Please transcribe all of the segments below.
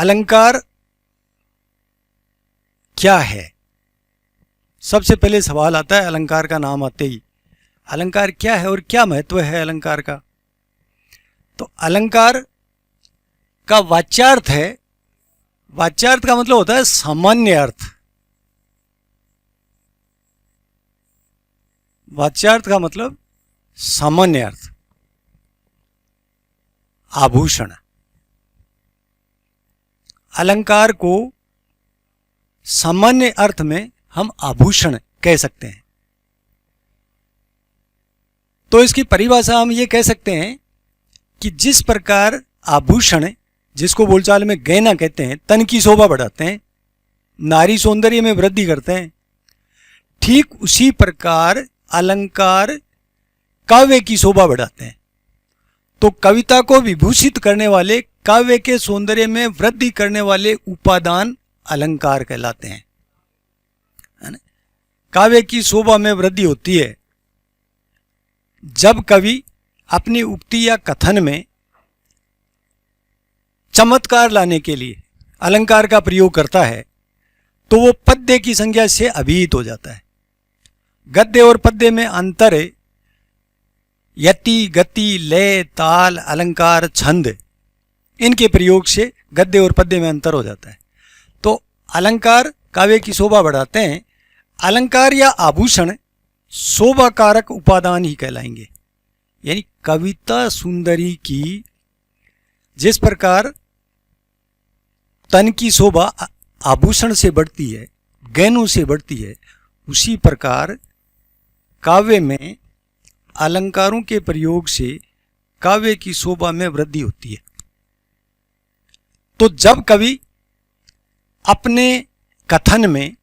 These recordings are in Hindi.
अलंकार क्या है? सबसे पहले सवाल आता है अलंकार का नाम आते ही, अलंकार क्या है और क्या महत्व है अलंकार का? तो अलंकार का वाच्यार्थ है, वाच्यार्थ का मतलब होता है सामान्य अर्थ। वाच्यार्थ का मतलब सामान्य अर्थ। आभूषण, अलंकार को सामान्य अर्थ में हम आभूषण कह सकते हैं। तो इसकी परिभाषा हम ये कह सकते हैं कि जिस प्रकार आभूषण, जिसको बोलचाल में गहना कहते हैं, तन की शोभा बढ़ाते हैं, नारी सौंदर्य में वृद्धि करते हैं, ठीक उसी प्रकार अलंकार काव्य की शोभा बढ़ाते हैं। तो कविता को विभूषित करने वाले, काव्य के सौंदर्य में वृद्धि करने वाले उपादान अलंकार कहलाते हैं, है ना? काव्य की शोभा में वृद्धि होती है जब कवि अपनी उक्ति या कथन में चमत्कार लाने के लिए अलंकार का प्रयोग करता है, तो वो पद्य की संज्ञा से अभिहित हो जाता है। गद्य और पद्य में अंतर है, यति, गति, लय, ताल, अलंकार, छंद, इनके प्रयोग से गद्य और पद्य में अंतर हो जाता है। तो अलंकार काव्य की शोभा बढ़ाते हैं। अलंकार या आभूषण शोभा कारक उपादान ही कहलाएंगे। यानी कविता सुंदरी की जिस प्रकार तन की शोभा आभूषण से बढ़ती है, गहनों से बढ़ती है, उसी प्रकार काव्य में अलंकारों के प्रयोग से काव्य की शोभा में वृद्धि होती है। तो जब कवि अपने कथन में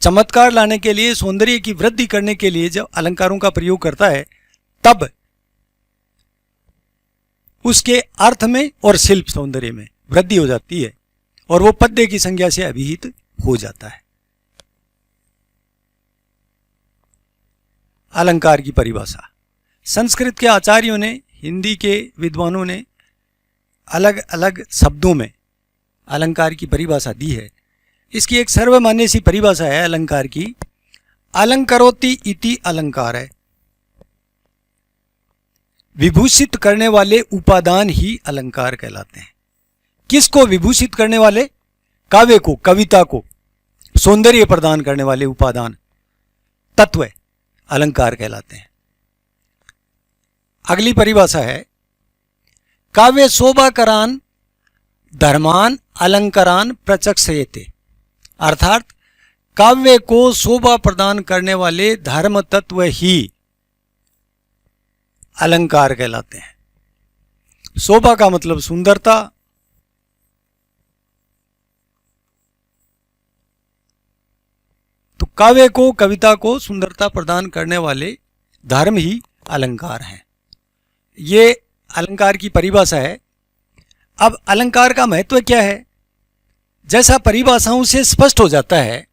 चमत्कार लाने के लिए, सौंदर्य की वृद्धि करने के लिए जब अलंकारों का प्रयोग करता है, तब उसके अर्थ में और शिल्प सौंदर्य में वृद्धि हो जाती है और वो पद्य की संज्ञा से अभिहित हो जाता है। अलंकार की परिभाषा संस्कृत के आचार्यों ने, हिंदी के विद्वानों ने अलग अलग शब्दों में अलंकार की परिभाषा दी है। इसकी एक सर्वमान्य सी परिभाषा है अलंकार की, अलंकरोति इति अलंकार है। विभूषित करने वाले उपादान ही अलंकार कहलाते हैं। किसको विभूषित करने वाले? काव्य को, कविता को सौंदर्य प्रदान करने वाले उपादान, तत्व अलंकार कहलाते हैं। अगली परिभाषा है काव्य शोभाकरान धर्मान अलंकारान प्रचक्षयते, अर्थात काव्य को शोभा प्रदान करने वाले धर्म तत्व ही अलंकार कहलाते हैं। शोभा का मतलब सुंदरता, तो काव्य को, कविता को सुंदरता प्रदान करने वाले धर्म ही अलंकार हैं। ये अलंकार की परिभाषा है। अब अलंकार का महत्व क्या है? जैसा परिभाषाओं से स्पष्ट हो जाता है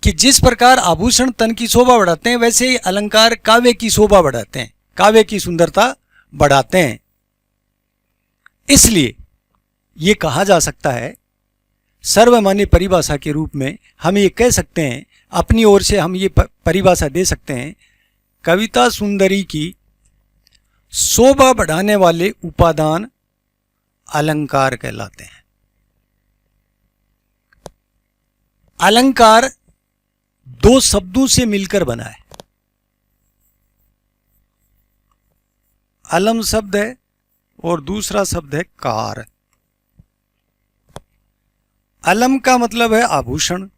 कि जिस प्रकार आभूषण तन की शोभा बढ़ाते हैं, वैसे ही अलंकार काव्य की शोभा बढ़ाते हैं, काव्य की सुंदरता बढ़ाते हैं। इसलिए ये कहा जा सकता है, सर्वमान्य परिभाषा के रूप में हम ये कह सकते हैं, अपनी ओर से हम ये परिभाषा दे सकते हैं, कविता सुंदरी की शोभा बढ़ाने वाले उपादान अलंकार कहलाते हैं। अलंकार दो शब्दों से मिलकर बना है। अलम शब्द है और दूसरा शब्द है कार। अलम का मतलब है आभूषण,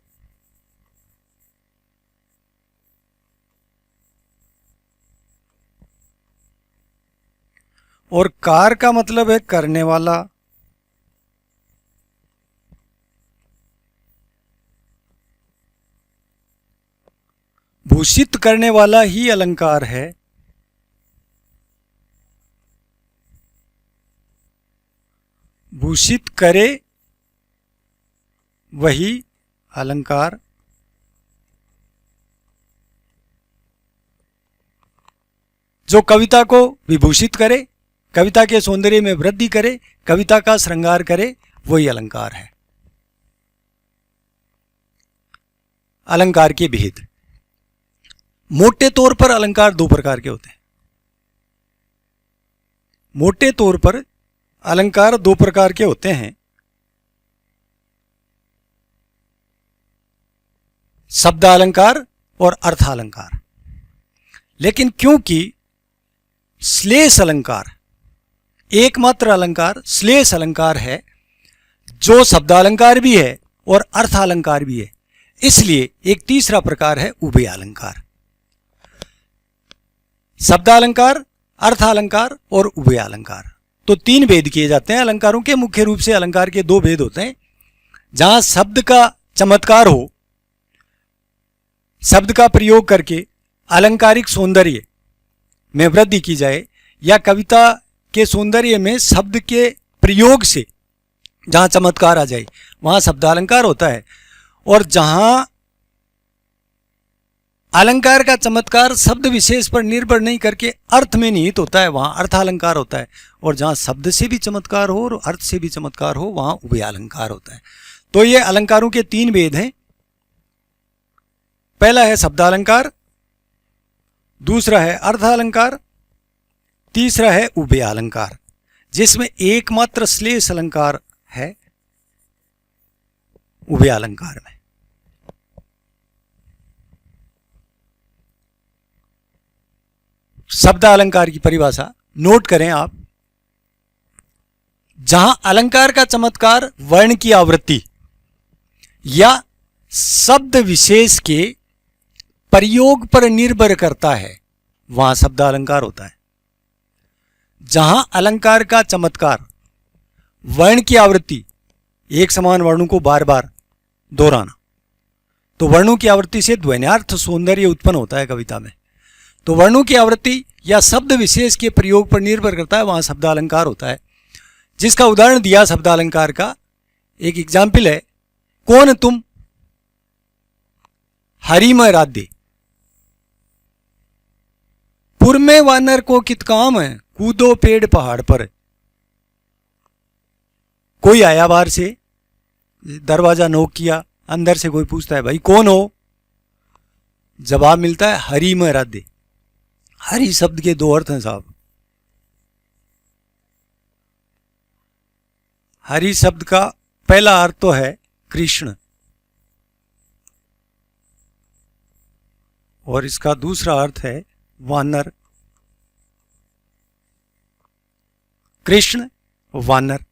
और कार का मतलब है करने वाला। भूषित करने वाला ही अलंकार है। भूषित करे वही अलंकार। जो कविता को विभूषित करे, कविता के सौंदर्य में वृद्धि करे, कविता का श्रृंगार करे, वही अलंकार है। अलंकार के भेद। मोटे तौर पर अलंकार दो प्रकार के होते हैं। मोटे तौर पर अलंकार दो प्रकार के होते हैं। शब्दालंकार और अर्थालंकार। लेकिन क्योंकि श्लेष अलंकार एकमात्र अलंकार श्लेष अलंकार है जो शब्दालंकार भी है और अर्थालंकार भी है, इसलिए एक तीसरा प्रकार है उभयालंकार। शब्दालंकार, अर्थालंकार और उभयालंकार, तो तीन भेद किए जाते हैं अलंकारों के। मुख्य रूप से अलंकार के दो भेद होते हैं। जहां शब्द का चमत्कार हो, शब्द का प्रयोग करके अलंकारिक सौंदर्य में वृद्धि की जाए, या कविता के सौंदर्य में शब्द के प्रयोग से जहां चमत्कार आ जाए, वहां शब्दालंकार होता है। और जहां अलंकार का चमत्कार शब्द विशेष पर निर्भर नहीं करके अर्थ में निहित होता है, वहां अर्थालंकार होता है। और जहां शब्द से भी चमत्कार हो और अर्थ से भी चमत्कार हो, वहां उभयालंकार होता है। तो ये अलंकारों के तीन भेद हैं। पहला है शब्दालंकार, दूसरा है अर्थालंकार, तीसरा है उभयालंकार, जिसमें एकमात्र श्लेष अलंकार है उभयालंकार में। शब्दालंकार की परिभाषा नोट करें आप। जहां अलंकार का चमत्कार वर्ण की आवृत्ति या शब्द विशेष के प्रयोग पर निर्भर करता है, वहां शब्दालंकार होता है। जहां अलंकार का चमत्कार वर्ण की आवृत्ति, एक समान वर्णों को बार बार दोहराना, तो वर्णों की आवृत्ति से ध्वन्यार्थ सौंदर्य उत्पन्न होता है कविता में। तो वर्णों की आवृत्ति या शब्द विशेष के प्रयोग पर निर्भर करता है, वहां शब्दालंकार होता है। जिसका उदाहरण दिया शब्दालंकार का, एक एग्जाम्पल है, कौन तुम हरिमय राधे, पुर में वानर को कित काम है, कूदो पेड़ पहाड़ पर। कोई आया बाहर से, दरवाजा नोक किया, अंदर से कोई पूछता है भाई कौन हो, जवाब मिलता है हरिमय राधे। हरि शब्द के दो अर्थ हैं साहब। हरि शब्द का पहला अर्थ तो है कृष्ण, और इसका दूसरा अर्थ है वानर। कृष्ण, वानर।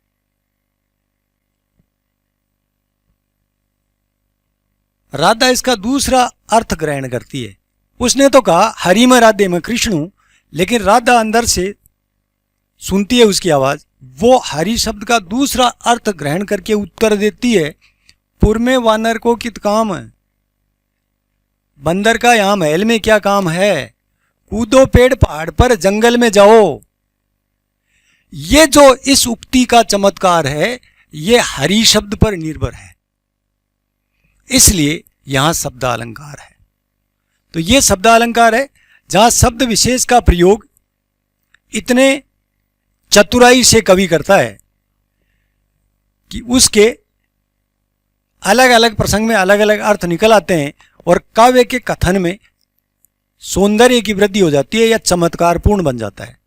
राधा इसका दूसरा अर्थ ग्रहण करती है। उसने तो कहा हरि में राधे में कृष्ण हूं, लेकिन राधा अंदर से सुनती है उसकी आवाज, वो हरि शब्द का दूसरा अर्थ ग्रहण करके उत्तर देती है, पुर में वानर को कित काम है, बंदर का यहां महल में क्या काम है, कूदो पेड़ पहाड़ पर, जंगल में जाओ। ये जो इस उक्ति का चमत्कार है, ये हरि शब्द पर निर्भर है, इसलिए यहां शब्दालंकार है। तो ये शब्दालंकार है जहां शब्द विशेष का प्रयोग इतने चतुराई से कवि करता है कि उसके अलग अलग प्रसंग में अलग अलग अर्थ निकल आते हैं, और काव्य के कथन में सौंदर्य की वृद्धि हो जाती है या चमत्कारपूर्ण बन जाता है।